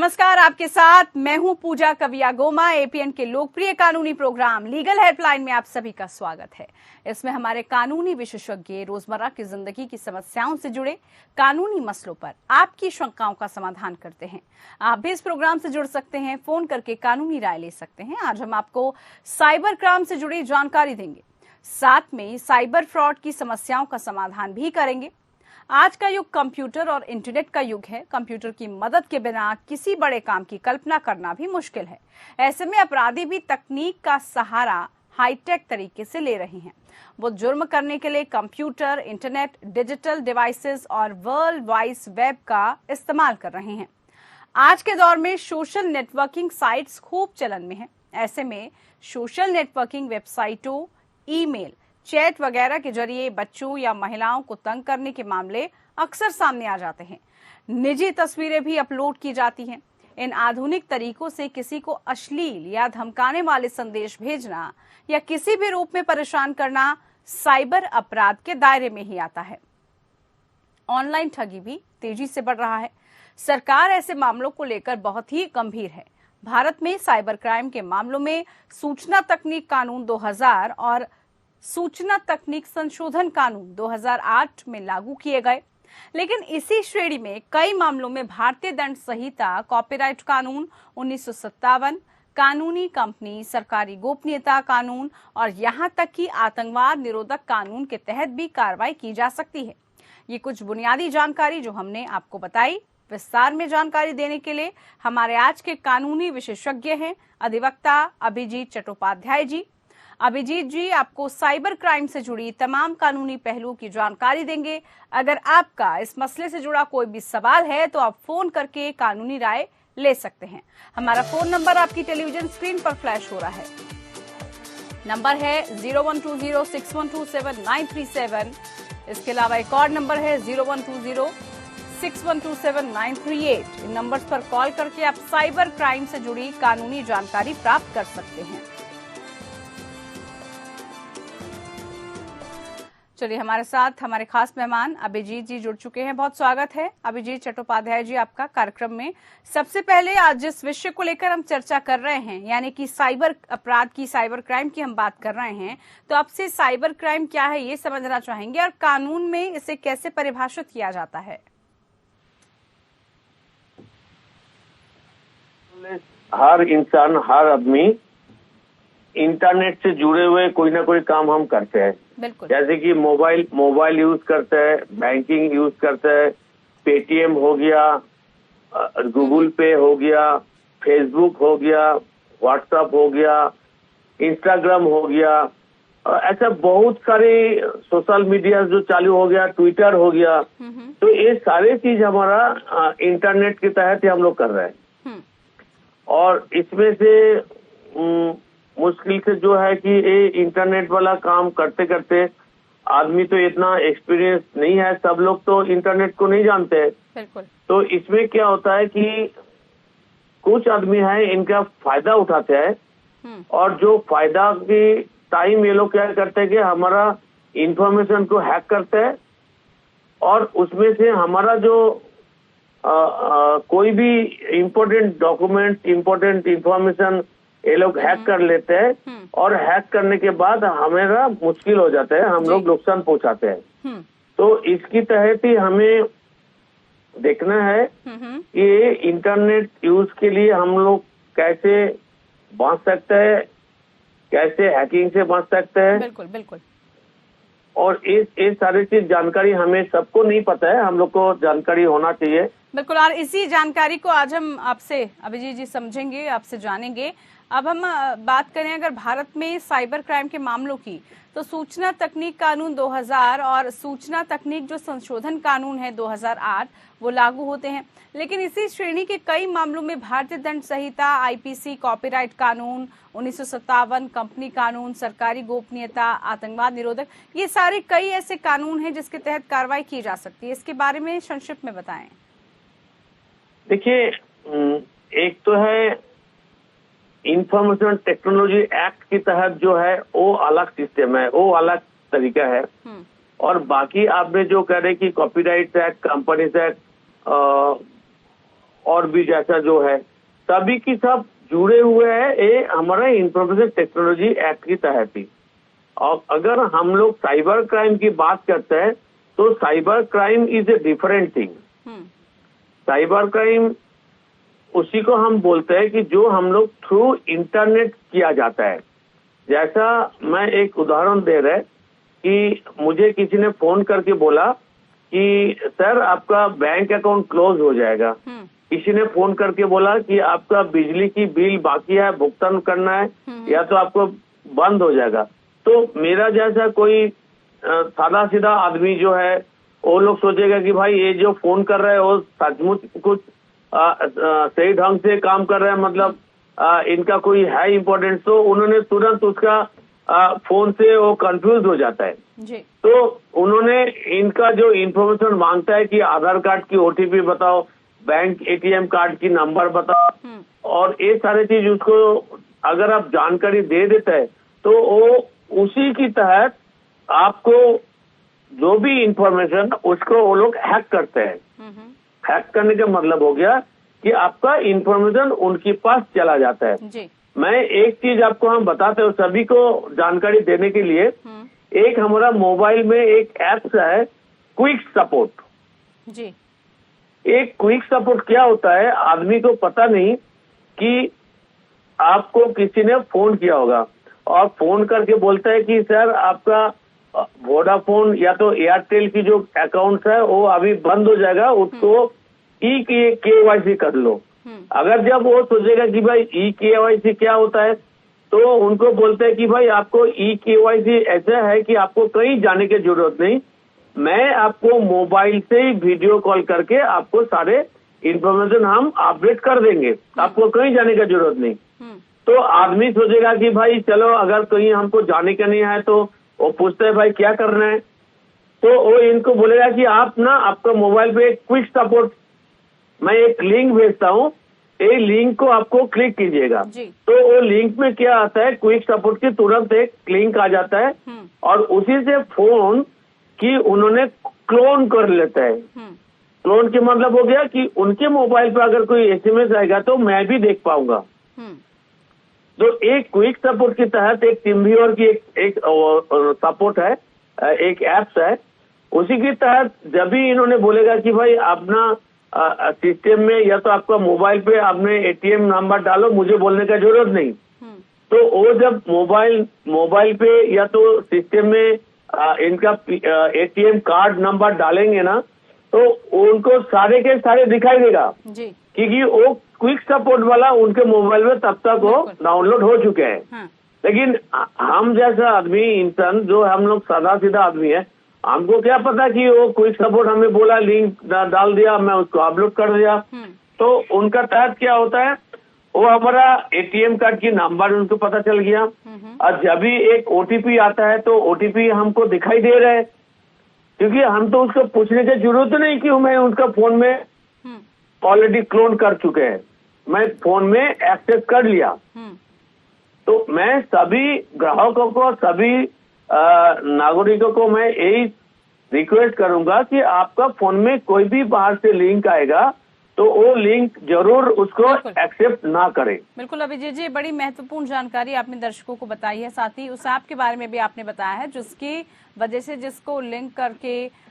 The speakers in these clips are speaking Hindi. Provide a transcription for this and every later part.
नमस्कार, आपके साथ मैं हूं पूजा कवियागोमा। एपीएन के लोकप्रिय कानूनी प्रोग्राम लीगल हेल्पलाइन में आप सभी का स्वागत है। इसमें हमारे कानूनी विशेषज्ञ रोजमर्रा की जिंदगी की समस्याओं से जुड़े कानूनी मसलों पर आपकी शंकाओं का समाधान करते हैं। आप भी इस प्रोग्राम से जुड़ सकते हैं, फोन करके कानूनी राय ले सकते हैं। आज हम आपको साइबर क्राइम से जुड़ी जानकारी देंगे, साथ में साइबर फ्रॉड की समस्याओं का समाधान भी करेंगे। आज का युग कंप्यूटर और इंटरनेट का युग है। कंप्यूटर की मदद के बिना किसी बड़े काम की कल्पना करना भी मुश्किल है। ऐसे में अपराधी भी तकनीक का सहारा हाईटेक तरीके से ले रहे हैं। वो जुर्म करने के लिए कंप्यूटर, इंटरनेट, डिजिटल डिवाइसेस और वर्ल्ड वाइड वेब का इस्तेमाल कर रहे हैं। आज के दौर में सोशल नेटवर्किंग साइट्स खूब चलन में हैं। ऐसे में सोशल नेटवर्किंग वेबसाइटों, ईमेल, चैट वगैरह के जरिए बच्चों या महिलाओं को तंग करने के मामले अक्सर सामने आ जाते हैं। निजी तस्वीरें भी अपलोड की जाती हैं। इन आधुनिक तरीकों से किसी को अश्लील या धमकाने वाले संदेश भेजना या किसी भी रूप में परेशान करना साइबर अपराध के दायरे में ही आता है। ऑनलाइन ठगी भी तेजी से बढ़ रहा है। सरकार ऐसे मामलों को लेकर बहुत ही गंभीर है। भारत में साइबर क्राइम के मामलों में सूचना तकनीक कानून 2000 और सूचना तकनीक संशोधन कानून 2008 में लागू किए गए, लेकिन इसी श्रेणी में कई मामलों में भारतीय दंड संहिता, कॉपीराइट कानून 1957, कानूनी कंपनी सरकारी गोपनीयता कानून और यहां तक कि आतंकवाद निरोधक कानून के तहत भी कार्रवाई की जा सकती है। ये कुछ बुनियादी जानकारी जो हमने आपको बताई। विस्तार में जानकारी देने के लिए हमारे आज के कानूनी विशेषज्ञ हैं अधिवक्ता अभिजीत चट्टोपाध्याय जी। अभिजीत जी आपको साइबर क्राइम से जुड़ी तमाम कानूनी पहलुओं की जानकारी देंगे। अगर आपका इस मसले से जुड़ा कोई भी सवाल है तो आप फोन करके कानूनी राय ले सकते हैं। हमारा फोन नंबर आपकी टेलीविजन स्क्रीन पर फ्लैश हो रहा है। नंबर है 01206127 इसके अलावा एक और नंबर है 01206127 इन नंबर्स पर कॉल करके आप साइबर क्राइम से जुड़ी कानूनी जानकारी प्राप्त कर सकते हैं। चलिए, हमारे साथ हमारे खास मेहमान अभिजीत जी जुड़ चुके हैं। बहुत स्वागत है अभिजीत चट्टोपाध्याय जी आपका कार्यक्रम में। सबसे पहले आज जिस विषय को लेकर हम चर्चा कर रहे हैं, यानी कि साइबर अपराध की, साइबर क्राइम की हम बात कर रहे हैं, तो आपसे साइबर क्राइम क्या है ये समझना चाहेंगे और कानून में इसे कैसे परिभाषित किया जाता है। हर इंसान, हर आदमी इंटरनेट से जुड़े हुए कोई ना कोई काम हम करते हैं। जैसे कि मोबाइल यूज करते हैं, बैंकिंग यूज करते हैं, पेटीएम हो गया, गूगल पे हो गया, फेसबुक हो गया, व्हाट्सएप हो गया, इंस्टाग्राम हो गया, ऐसा बहुत सारे सोशल मीडिया जो चालू हो गया, ट्विटर हो गया। तो ये सारे चीज हमारा इंटरनेट के तहत ही हम लोग कर रहे हैं। और इसमें से मुश्किल से जो है कि ये इंटरनेट वाला काम करते करते आदमी तो इतना एक्सपीरियंस नहीं है, सब लोग तो इंटरनेट को नहीं जानते हैं। बिल्कुल। तो इसमें क्या होता है कि कुछ आदमी है इनका फायदा उठाते हैं और जो फायदा के टाइम ये लोग क्या करते हैं कि हमारा इंफॉर्मेशन को हैक करते हैं और उसमें से हमारा जो कोई भी इम्पोर्टेंट डॉक्यूमेंट, इम्पोर्टेंट इंफॉर्मेशन ये लोग हैक कर लेते हैं और हैक करने के बाद हमें मुश्किल हो जाता है, हम लोग नुकसान पहुंचाते हैं। तो इसकी तहत ही हमें देखना है कि इंटरनेट यूज के लिए हम लोग कैसे बच सकते हैं, कैसे हैकिंग से बच सकते हैं। बिल्कुल बिल्कुल। और ये सारी चीज जानकारी हमें सबको नहीं पता है, हम लोग को जानकारी होना चाहिए। बिल्कुल, और इसी जानकारी को आज हम आपसे अभिजीत जी समझेंगे, आपसे जानेंगे। अब हम बात करें अगर भारत में साइबर क्राइम के मामलों की, तो सूचना तकनीक कानून 2000 और सूचना तकनीक जो संशोधन कानून है 2008 वो लागू होते हैं, लेकिन इसी श्रेणी के कई मामलों में भारतीय दंड संहिता, आईपीसी, कॉपीराइट कानून 1957, कंपनी कानून, सरकारी गोपनीयता, आतंकवाद निरोधक, ये सारे कई ऐसे कानून हैं जिसके तहत कार्रवाई की जा सकती है। इसके बारे में संक्षिप्त में बताएं। देखिए, एक तो है इंफॉर्मेशन टेक्नोलॉजी एक्ट के तहत जो है वो अलग सिस्टम है, वो अलग तरीका है। और बाकी आपने जो कह रहे कि कॉपीराइट एक्ट, कंपनीज एक्ट, और भी जैसा जो है सभी की सब जुड़े हुए हैं ये हमारा इंफॉर्मेशन टेक्नोलॉजी एक्ट के तहत ही। और अगर हम लोग साइबर क्राइम की बात करते हैं तो cyber crime is a different thing. Cyber crime उसी को हम बोलते हैं कि जो हम लोग थ्रू इंटरनेट किया जाता है। जैसा मैं एक उदाहरण दे रहा है कि मुझे किसी ने फोन करके बोला कि सर आपका बैंक अकाउंट क्लोज हो जाएगा। किसी ने फोन करके बोला कि आपका बिजली की बिल बाकी है, भुगतान करना है या तो आपको बंद हो जाएगा। तो मेरा जैसा कोई सादा सीधा आदमी जो है वो लोग सोचेगा कि भाई ये जो फोन कर रहा है वो सचमुच कुछ सही ढंग से काम कर रहा है, मतलब इनका कोई है इम्पोर्टेंस। तो उन्होंने तुरंत उसका फोन से वो कंफ्यूज हो जाता है जी। तो उन्होंने इनका जो इन्फॉर्मेशन मांगता है कि आधार कार्ड की ओटीपी बताओ, बैंक एटीएम कार्ड की नंबर बताओ, और ये सारे चीज उसको अगर आप जानकारी दे देते हैं तो वो उसी की तहत आपको जो भी इंफॉर्मेशन उसको वो लोग हैक करते हैं। हैक करने का मतलब हो गया कि आपका इंफॉर्मेशन उनके पास चला जाता है जी। मैं एक चीज आपको हम बताते हैं सभी को जानकारी देने के लिए। एक हमारा मोबाइल में एक ऐप्स है क्विक सपोर्ट जी। एक क्विक सपोर्ट क्या होता है आदमी को पता नहीं कि आपको किसी ने फोन किया होगा और फोन करके बोलता है कि सर आपका वोडाफोन या तो एयरटेल की जो अकाउंट है वो अभी बंद हो जाएगा, उसको KYC कर लो। अगर जब वो सोचेगा कि भाई KYC क्या होता है तो उनको बोलते हैं कि भाई आपको KYC ऐसा है कि आपको कहीं जाने की जरूरत नहीं, मैं आपको मोबाइल से ही वीडियो कॉल करके आपको सारे इंफॉर्मेशन हम अपडेट कर देंगे, आपको कहीं जाने की जरूरत नहीं। तो आदमी सोचेगा कि भाई चलो अगर कहीं हमको जाने का नहीं है तो वो पूछते हैं भाई क्या करना है, तो वो इनको बोलेगा कि आप ना आपका मोबाइल पे एक क्विक सपोर्ट मैं एक लिंक भेजता हूँ, ये लिंक को आपको क्लिक कीजिएगा। तो वो लिंक में क्या आता है क्विक सपोर्ट की तुरंत एक लिंक आ जाता है और उसी से फोन की उन्होंने क्लोन कर लेता है। क्लोन के मतलब हो गया कि उनके मोबाइल पर अगर कोई SMS आएगा तो मैं भी देख पाऊंगा। तो एक क्विक सपोर्ट के तहत एक टीमव्यूअर की एक सपोर्ट है, एक एप्स है, उसी के तहत जब भी इन्होंने बोलेगा कि भाई अपना सिस्टम में या तो आपका मोबाइल पे आपने ATM नंबर डालो, मुझे बोलने का जरूरत नहीं। तो वो जब मोबाइल पे या तो सिस्टम में इनका ATM कार्ड नंबर डालेंगे ना तो उनको सारे के सारे दिखाई देगा क्योंकि वो क्विक सपोर्ट वाला उनके मोबाइल में तब तक वो डाउनलोड हो चुके हैं। लेकिन हम जैसा आदमी इंसान जो हम लोग सादा सीधा आदमी है, हमको क्या पता कि वो क्विक सपोर्ट हमें बोला लिंक डाल दिया, मैं उसको अपलोड कर दिया। तो उनका तहत क्या होता है वो हमारा ATM कार्ड की नंबर उनको पता चल गया और जब भी एक OTP आता है तो OTP हमको दिखाई दे रहा है क्योंकि हम तो उसको पूछने की जरूरत नहीं कि मैं उनका फोन में ऑलरेडी क्लोन कर चुके हैं, मैं फोन में एक्सेस कर लिया। तो मैं सभी ग्राहकों को सभी नागरिकों को मैं यही रिक्वेस्ट करूंगा कि आपका फोन में कोई भी बाहर से लिंक आएगा तो वो लिंक जरूर उसको एक्सेप्ट ना करें। बिल्कुल अभिजीत जी, बड़ी महत्वपूर्ण जानकारी आपने दर्शकों को बताई है, साथ ही उस ऐप के बारे में भी आपने बताया है जिसकी वजह से जिसको लिंक करके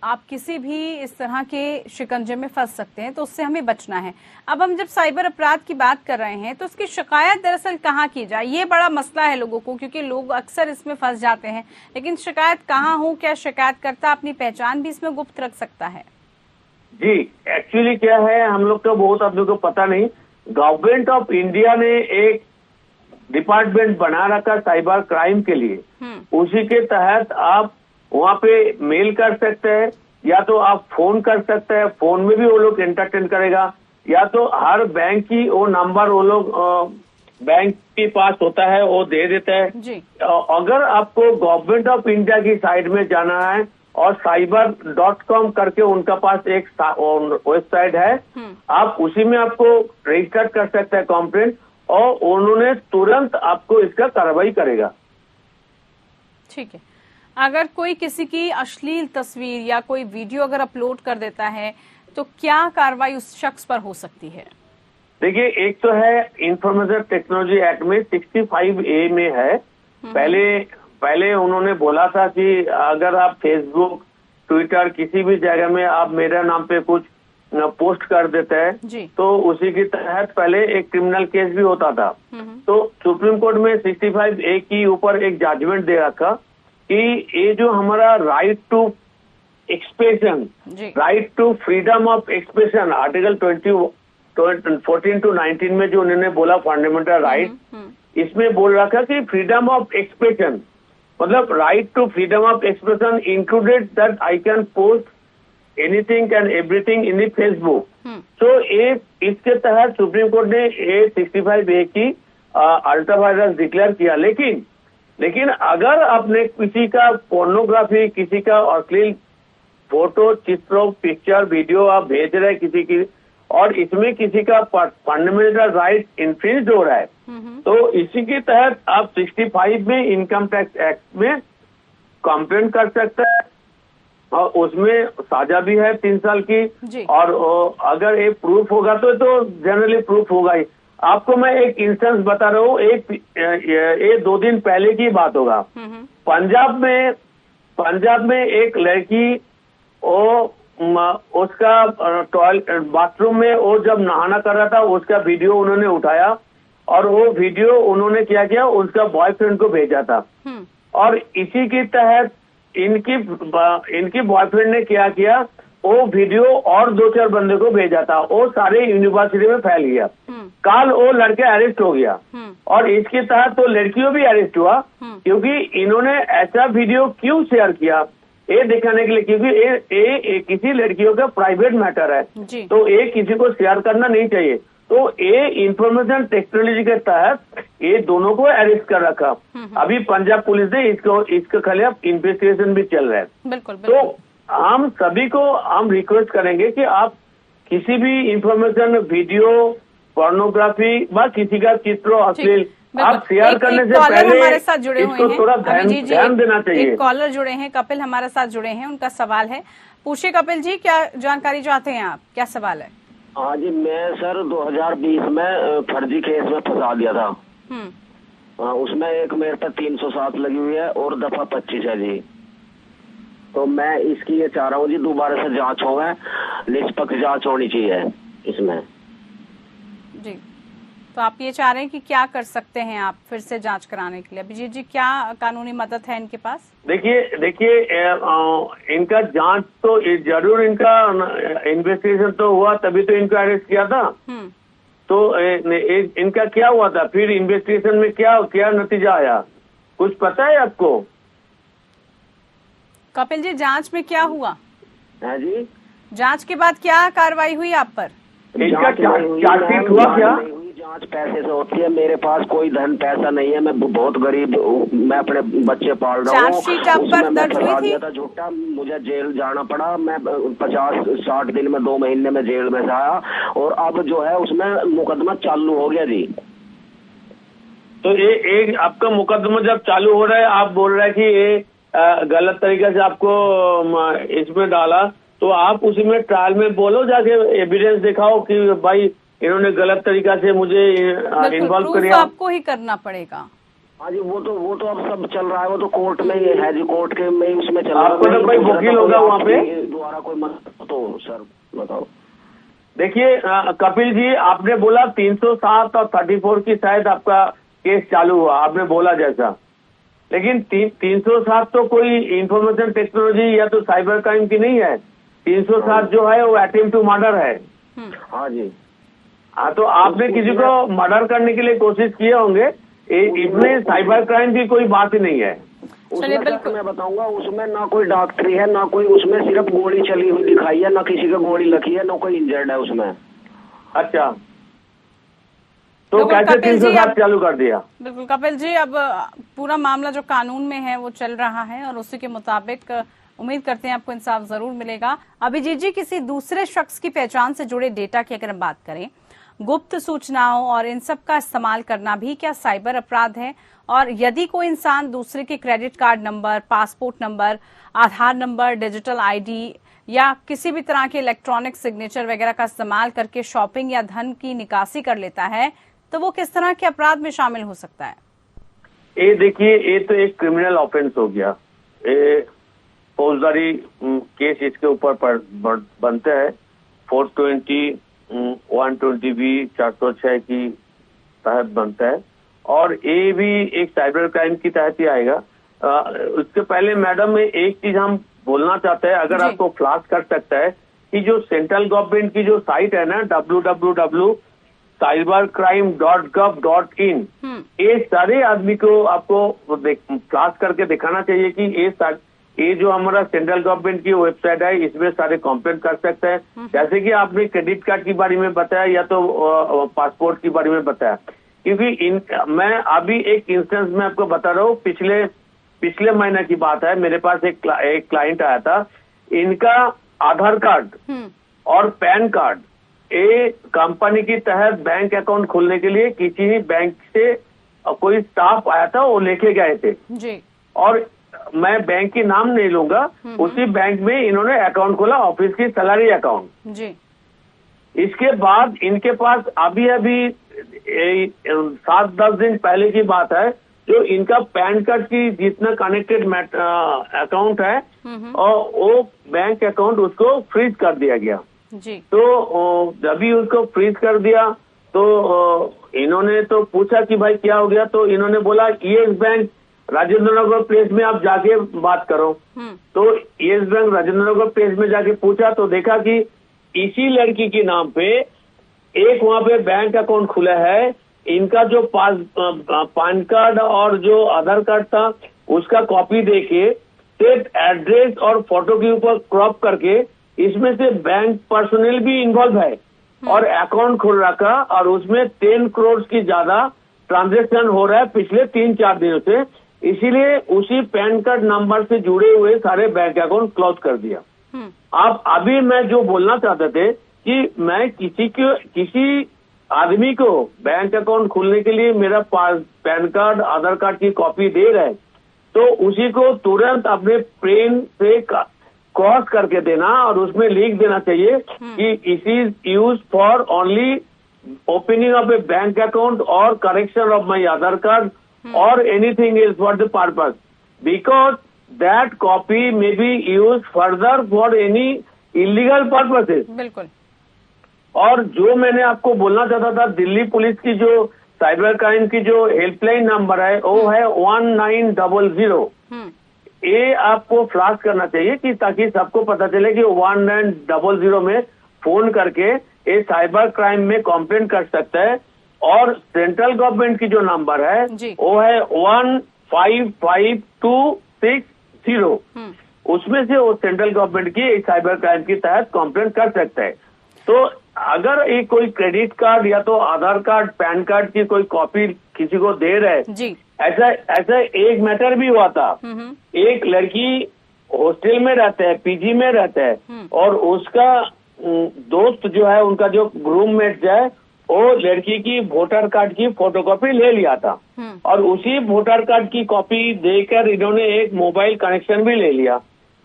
आप किसी भी इस तरह के शिकंजे में फंस सकते हैं, तो उससे हमें बचना है। अब हम जब साइबर अपराध की बात कर रहे हैं तो उसकी शिकायत दरअसल कहाँ की जाए, ये बड़ा मसला है लोगों को, क्योंकि लोग अक्सर इसमें फंस जाते हैं। लेकिन शिकायत कहाँ हो, क्या शिकायतकर्ता अपनी पहचान भी इसमें गुप्त रख सकता है? जी, एक्चुअली क्या है हम लोग का बहुत आदमी को पता नहीं, गवर्नमेंट ऑफ इंडिया ने एक डिपार्टमेंट बना रखा साइबर क्राइम के लिए, उसी के तहत आप वहाँ पे मेल कर सकते हैं या तो आप फोन कर सकते हैं, फोन में भी वो लोग एंटरटेन करेगा, या तो हर बैंक की वो नंबर वो लोग बैंक के पास होता है वो दे देता है जी। अगर आपको गवर्नमेंट ऑफ इंडिया की साइट में जाना है और cyber.com करके उनका पास एक वेबसाइट है, आप उसी में आपको रजिस्टर कर सकते हैं कंप्लेंट और उन्होंने तुरंत आपको इसका कार्रवाई करेगा। ठीक है। अगर कोई किसी की अश्लील तस्वीर या कोई वीडियो अगर अपलोड कर देता है तो क्या कार्रवाई उस शख्स पर हो सकती है? देखिए, एक तो है इंफॉर्मेशन टेक्नोलॉजी एक्ट में 65A में है। पहले उन्होंने बोला था कि अगर आप फेसबुक, ट्विटर किसी भी जगह में आप मेरे नाम पे कुछ पोस्ट कर देते हैं तो उसी के तहत पहले एक क्रिमिनल केस भी होता था। तो सुप्रीम कोर्ट में 65A के ऊपर एक जजमेंट दे रखा कि ये जो हमारा right to expression, right to freedom of expression, article 14 to 19 में जो उन्होंने बोला फंडामेंटल राइट, इसमें बोल रखा कि फ्रीडम ऑफ एक्सप्रेशन मतलब right to freedom of expression included that I can post anything and everything in the Facebook. तो इसके तहत सुप्रीम कोर्ट ने 65A की अल्ट्रा वायरस डिक्लेयर किया। लेकिन अगर आपने किसी का पोर्नोग्राफी, किसी का अश्लील फोटो, चित्रों, पिक्चर, वीडियो आप भेज रहे हैं किसी की, और इसमें किसी का फंडामेंटल राइट इन्फ्रिंज हो रहा है, तो इसी के तहत आप 65 में इनकम टैक्स एक्ट में कंप्लेंट कर सकते हैं और उसमें सजा भी है 3 साल की। और अगर ये प्रूफ होगा तो जनरली प्रूफ होगा ही। आपको मैं एक इंस्टेंस बता रहा हूँ, ये 2 दिन पहले की बात होगा। पंजाब में एक लड़की उसका टॉयलेट बाथरूम में वो जब नहाना कर रहा था उसका वीडियो उन्होंने उठाया और वो वीडियो उन्होंने क्या किया, उसका बॉयफ्रेंड को भेजा था। और इसी के तहत इनकी बॉयफ्रेंड ने क्या किया, वो वीडियो और 2-4 बंदे को भेजा था, वो सारे यूनिवर्सिटी में फैल गया। कल वो लड़के अरेस्ट हो गया और इसके तहत तो लड़कियों भी अरेस्ट हुआ, क्योंकि इन्होंने ऐसा वीडियो क्यों शेयर किया ये दिखाने के लिए, क्योंकि ये किसी लड़कियों का प्राइवेट मैटर है, तो ये किसी को शेयर करना नहीं चाहिए। तो ये इंफॉर्मेशन टेक्नोलॉजी के तहत ये दोनों को अरेस्ट कर रखा। अभी पंजाब पुलिस ने इसके खिलाफ इन्वेस्टिगेशन भी चल रहा है। बिल्कुल। तो हम सभी को हम रिक्वेस्ट करेंगे कि आप किसी भी इंफॉर्मेशन, वीडियो, पोर्नोग्राफी व किसी का चित्र अश्लील आप शेयर करने से पहले हमारे साथ जुड़े हुए इसको हैं, थोड़ा ध्यान देना चाहिए। एक कॉलर जुड़े हैं, कपिल हमारे साथ जुड़े हैं, उनका सवाल है। पूछिए कपिल जी, क्या जानकारी चाहते हैं आप, क्या सवाल है? हाँ जी, मैं सर 2020 में फर्जी केस में फंसा दिया था। उसमें एक मेरे पर 307 लगी हुई है और दफा 25 है जी। तो मैं इसकी ये चाह रहा हूँ जी, दोबारा से जांच हो गए, निष्पक्ष जांच होनी चाहिए इसमें जी। तो आप ये चाह रहे हैं कि क्या कर सकते हैं आप फिर से जांच कराने के लिए? अभिजीत जी, क्या कानूनी मदद है इनके पास? देखिए इनका जांच तो जरूर, इनका इन्वेस्टिगेशन तो हुआ तभी तो इनको अरेस्ट किया था। तो इनका क्या हुआ था फिर इन्वेस्टिगेशन में, क्या नतीजा आया, कुछ पता है आपको? कपिल जी, जांच में क्या हुआ है जी? जांच के बाद क्या कार्रवाई हुई आप पर? इनका चार्जशीट हुआ क्या? जांच पैसे से होती है, मेरे पास कोई धन पैसा नहीं है, मैं बहुत गरीब, मैं अपने बच्चे पाल रहा हूँ। चार्जशीट आप पर दर्ज हुई थी? झूठा, मुझे जेल जाना पड़ा, मैं 50-60 दिन में 2 महीने में जेल में से आया और अब जो है उसमें मुकदमा चालू हो गया जी। तो ये आपका मुकदमा जब चालू हो रहा है, आप बोल रहे हैं कि ये गलत तरीके से आपको इसमें डाला, तो आप उसी में ट्रायल में बोलो, जाके एविडेंस दिखाओ कि भाई इन्होंने गलत तरीका से मुझे इन्वॉल्व किया। आपको ही करना पड़ेगा। हाँ जी, वो तो अब सब चल रहा है, वो तो कोर्ट में ही है जी, कोर्ट के में ही उसमें चल रहा है। आपको तो कोई वकील होगा वहाँ पे द्वारा कोई मत तो सर बताओ। देखिए कपिल जी, आपने बोला 307 और 34 की शायद आपका केस चालू हुआ, आपने बोला जैसा, लेकिन 307 तो कोई इंफॉर्मेशन टेक्नोलॉजी या तो साइबर क्राइम की नहीं है। 307 जो है वो अटेम्प्ट टू मर्डर है। हाँ जी। हाँ, तो आपने किसी को मर्डर करने के लिए कोशिश किए होंगे, इसमें साइबर क्राइम की कोई बात ही नहीं है। उसमें मैं बताऊंगा, उसमें ना कोई डॉक्टरी है, ना कोई, उसमें सिर्फ गोली चली हुई दिखाई है, ना किसी का गोली लगी है, ना कोई इंजर्ड है उसमें। अच्छा, तो कैसे 307 चालू कर दिया? बिल्कुल कपिल जी, अब पूरा मामला जो कानून में है वो चल रहा है और उसी के मुताबिक उम्मीद करते हैं आपको इंसाफ जरूर मिलेगा। अभिजीत जी, किसी दूसरे शख्स की पहचान से जुड़े डेटा की अगर हम बात करें, गुप्त सूचनाओं और इन सब का इस्तेमाल करना भी क्या साइबर अपराध है? और यदि कोई इंसान दूसरे के credit card number, passport number, Aadhaar number, digital ID या किसी भी तरह के इलेक्ट्रॉनिक सिग्नेचर वगैरह का इस्तेमाल करके शॉपिंग या धन की निकासी कर लेता है, तो वो किस तरह के अपराध में शामिल हो सकता है? ये देखिए, ये तो एक क्रिमिनल ऑफेंस हो गया। ये फौजदारी केस इसके ऊपर बनते हैं। 420, 120B, 406 की तहत बनता है और ये भी एक साइबर क्राइम की तहत ही आएगा। उसके पहले मैडम में एक चीज हम बोलना चाहते हैं, अगर आपको फ्लैश कर सकता है कि जो सेंट्रल गवर्नमेंट की जो साइट है ना, www.cybercrime.gov.in, ये सारे आदमी को आपको फ्लैश करके दिखाना चाहिए कि ये जो हमारा सेंट्रल गवर्नमेंट की वेबसाइट है, इसमें सारे कंप्लेंट कर सकते हैं। जैसे कि आपने क्रेडिट कार्ड के बारे में बताया या तो पासपोर्ट के बारे में बताया, क्योंकि मैं अभी एक इंस्टेंस में आपको बता रहा हूँ। पिछले महीने की बात है, मेरे पास एक क्लाइंट आया था। इनका आधार कार्ड और पैन कार्ड ये कंपनी की तहत बैंक अकाउंट खोलने के लिए किसी बैंक से कोई स्टाफ आया था, वो लेके गए थे जी। और मैं बैंक की नाम नहीं लूंगा, उसी बैंक में इन्होंने अकाउंट खोला, ऑफिस की सैलरी अकाउंट जी। इसके बाद इनके पास अभी 7-10 दिन पहले की बात है, जो इनका पैन कार्ड की जितना कनेक्टेड अकाउंट है और वो बैंक अकाउंट उसको फ्रीज कर दिया गया जी। तो जब भी उसको फ्रीज कर दिया तो इन्होंने तो पूछा कि भाई क्या हो गया, तो इन्होंने बोला yes bank Rajendra Nagar place में आप जाके बात करो। तो yes bank Rajendra Nagar place में जाके पूछा तो देखा कि इसी लड़की के नाम पे एक वहां पे बैंक अकाउंट खुला है। इनका जो पैन कार्ड और जो आधार कार्ड था उसका कॉपी देके सिर्फ एड्रेस और फोटो के ऊपर क्रॉप करके इसमें से बैंक पर्सनल भी इन्वॉल्व है और अकाउंट खुल रखा और उसमें 10 करोड़ की ज्यादा ट्रांजेक्शन हो रहा है पिछले 3-4 दिनों से। इसीलिए उसी पैन कार्ड नंबर से जुड़े हुए सारे बैंक अकाउंट क्लोज कर दिया। अब अभी मैं जो बोलना चाहते थे कि मैं किसी आदमी को बैंक अकाउंट खोलने के लिए मेरा पैन कार्ड, आधार कार्ड की कॉपी दे रहे, तो उसी को तुरंत अपने पेन से क्रॉस करके देना और उसमें लिख देना चाहिए कि it is use for only opening of a bank account और correction of my Aadhaar card और anything is for the purpose, because that copy may be use further for any illegal purposes. बिल्कुल। और जो मैंने आपको बोलना चाहता था, दिल्ली पुलिस की जो साइबर क्राइम की जो हेल्पलाइन नंबर है वो है 1900। ये आपको फ्लैश करना चाहिए कि ताकि सबको पता चले कि 1900 में फोन करके ये साइबर क्राइम में कंप्लेंट कर सकता है। और सेंट्रल गवर्नमेंट की जो नंबर है वो है 155260। उसमें से वो सेंट्रल गवर्नमेंट की साइबर क्राइम की तहत कंप्लेंट कर सकता है। तो अगर ये कोई क्रेडिट कार्ड या तो आधार कार्ड, पैन कार्ड की कोई कॉपी किसी को दे रहे, ऐसा एक मैटर भी हुआ था। एक लड़की हॉस्टल में रहता है, पीजी में रहता है और उसका दोस्त जो है, उनका जो रूममेट है, वो लड़की की वोटर कार्ड की फोटोकॉपी ले लिया था और उसी वोटर कार्ड की कॉपी देकर इन्होंने एक मोबाइल कनेक्शन भी ले लिया।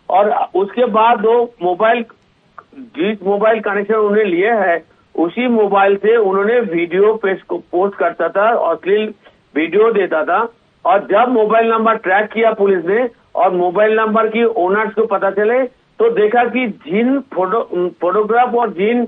और उसके बाद वो जिस मोबाइल कनेक्शन उन्होंने लिए है उसी मोबाइल से उन्होंने वीडियो पोस्ट करता था, अश्लील वीडियो देता था। और जब मोबाइल नंबर ट्रैक किया पुलिस ने और मोबाइल नंबर की ओनर्स को पता चले तो देखा कि जिन फोटोग्राफ और जिन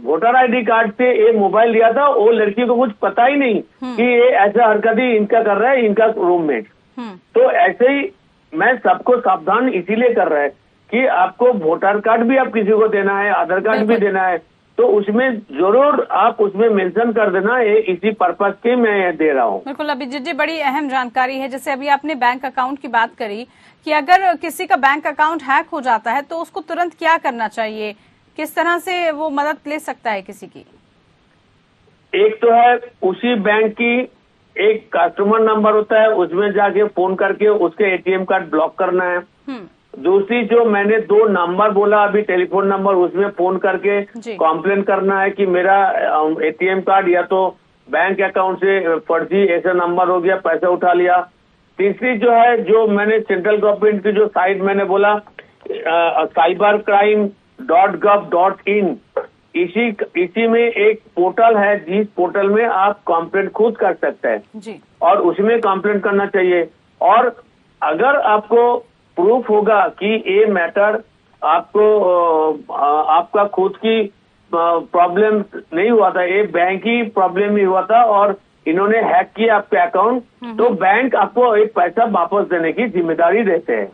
वोटर आईडी कार्ड से ये मोबाइल लिया था, वो लड़की को कुछ पता ही नहीं कि ये ऐसा हरकत ही इनका कर रहा है, इनका रूममेट। तो ऐसे ही मैं सबको सावधान इसीलिए कर रहा है कि आपको वोटर कार्ड भी आप किसी को देना है, आधार कार्ड भी देना है, तो उसमें जरूर आप उसमें मेंशन कर देना, ये इसी पर्पज के मैं दे रहा हूँ। बिल्कुल अभिजीत जी, बड़ी अहम जानकारी है। जैसे अभी आपने बैंक अकाउंट की बात करी कि अगर किसी का बैंक अकाउंट हैक हो जाता है तो उसको तुरंत क्या करना चाहिए, किस तरह से वो मदद ले सकता है किसी की? एक तो है उसी बैंक की एक कस्टमर नंबर होता है, उसमें जाके फोन करके उसके एटीएम कार्ड ब्लॉक करना है। दूसरी जो मैंने 2 नंबर बोला अभी टेलीफोन नंबर, उसमें फोन करके कॉम्प्लेन करना है कि मेरा एटीएम कार्ड या तो बैंक अकाउंट से फर्जी ऐसा नंबर हो गया, पैसा उठा लिया। तीसरी जो है, जो मैंने सेंट्रल गवर्नमेंट की जो साइट मैंने बोला cybercrime.gov.in, इसी में एक पोर्टल है जिस पोर्टल में आप कंप्लेंट खुद कर सकते हैं जी। और उसमें कंप्लेंट करना चाहिए। और अगर आपको प्रूफ होगा कि ये मैटर आपको आपका खुद की प्रॉब्लम नहीं हुआ था, ये बैंक की प्रॉब्लम ही हुआ था और इन्होंने हैक किया आपके अकाउंट, तो बैंक आपको एक पैसा वापस देने की जिम्मेदारी देते हैं।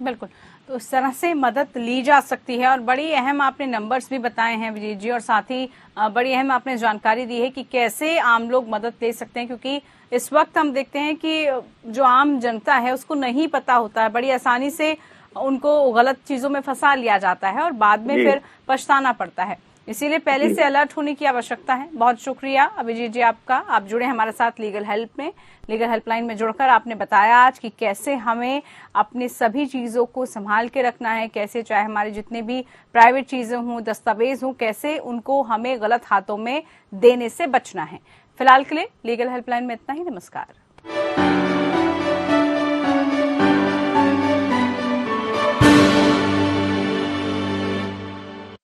बिल्कुल, तो इस तरह से मदद ली जा सकती है। और बड़ी अहम आपने नंबर्स भी बताए हैं विजीत जी, और साथ ही बड़ी अहम आपने जानकारी दी है कि कैसे आम लोग मदद ले सकते हैं, क्योंकि इस वक्त हम देखते हैं कि जो आम जनता है उसको नहीं पता होता है, बड़ी आसानी से उनको गलत चीजों में फंसा लिया जाता है और बाद में फिर पछताना पड़ता है। इसीलिए पहले से अलर्ट होने की आवश्यकता है। बहुत शुक्रिया अभिजीत जी आपका, आप जुड़े हमारे साथ लीगल हेल्पलाइन में जुड़कर आपने बताया आज कि कैसे हमें अपनी सभी चीजों को संभाल के रखना है, कैसे चाहे हमारे जितने भी प्राइवेट चीजें हों, दस्तावेज हों, कैसे उनको हमें गलत हाथों में देने से बचना है। फिलहाल के लिए लीगल हेल्पलाइन में इतना ही। नमस्कार।